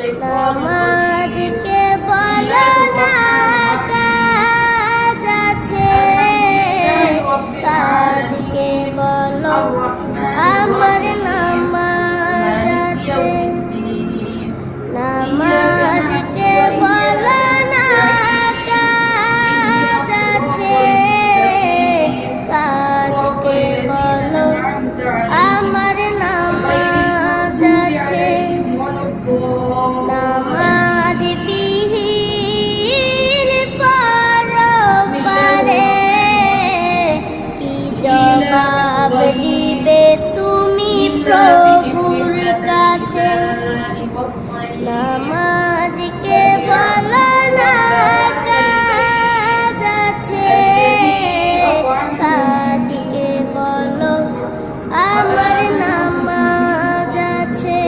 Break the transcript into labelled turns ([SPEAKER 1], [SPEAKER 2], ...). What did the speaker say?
[SPEAKER 1] নামাজকে বলো না কাজ আছে, কাজকে বলো আমার নামাজ আছে। নামাজকে বলো না কাজ আছে, কাজকে বলো আমার নামাজ আছে। নামাজ বিহীন পরপারে কি জবাব দিবে তুমি প্রভুর কাছে? নামাজকে বলো না কাজ আছে, কাজকে বলো আমার নামাজ আছে।